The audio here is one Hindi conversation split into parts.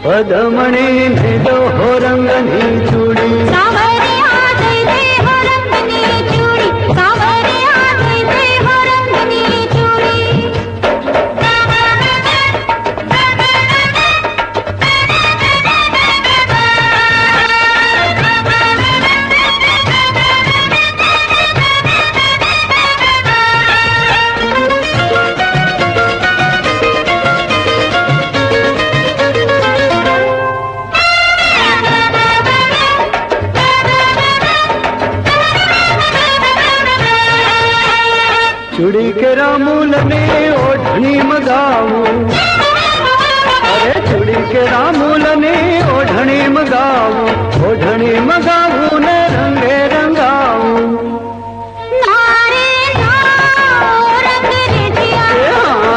પદમણી ને દો હો રંગની ચૂડી સાવરિયા દઈ દે હો રંગની ચૂડી સાવરિયા દઈ દે હો રંગની ચૂડી चूड़ी के रामूल ने ओढ़नी मगाऊं अरे चूड़ी के रामूल ने ओढ़नी मगाऊं ने रंगे रंगाऊं नारे नाओ रंग रेजिया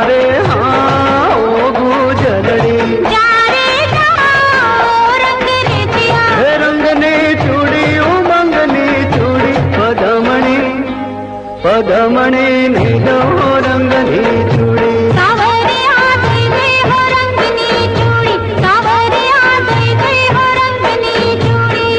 रे हाँ ओ गुजलड़ी जारे नाओ रंग रेजिया हे रंगनी चूड़ी उमंगनी चूड़ी पदमणी ने दो रंगनी चूड़ी सावरिया दई दे हो रंगनी चूड़ी सावरिया दई दे हो रंगनी चूड़ी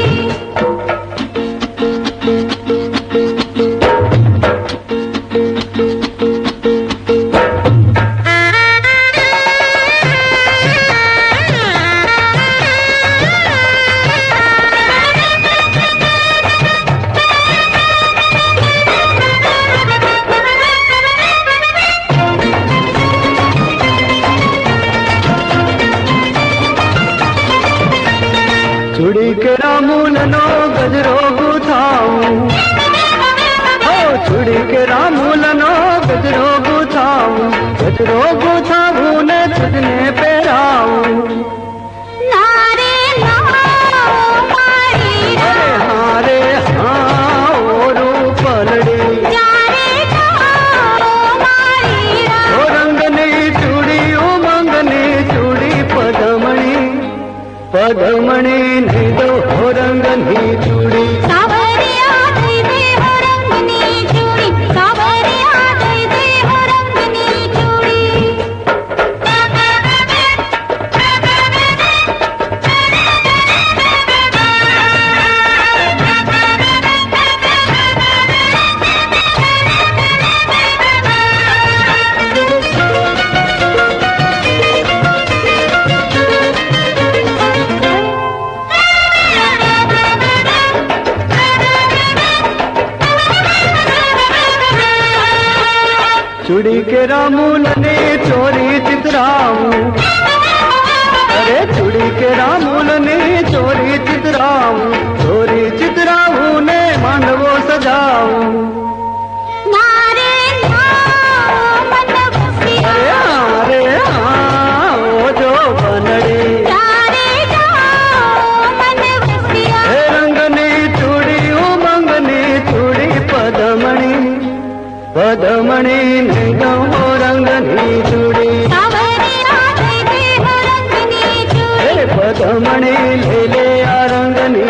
चूड़ी के रामूल नो गजरो गुथाऊं चूड़ी के रामूल नो गजरो गुथाऊं ने तुझने पहराऊं नारे नाओ मारी रे हाँ ओ रूपलड़ी जारे नाओ मारी ओ रंगनी चूड़ी उमंगनी चूड़ी पदमणी ने दो हो रंगनी चूड़ी सावरिया दई दे हो रंगनी चूड़ी सावरिया दई दे हो रंगनी चूड़ी चूड़ी के रामूल ने चोरी चितराऊं अरे चूड़ी के रामूल ने चोरी चितराऊं ने मांडवो सजाऊं नारे नाओ मन बसिया रे हाँ ओ जो बनड़ी जारे नाओ मन बसिया हे रंगनी चूड़ी उमंगनी चूड़ी पदमणी ने दो रंगनी चूड़ी सावरिया दई दे हो रंगनी चूड़ी पदमणी ले आ रंगनी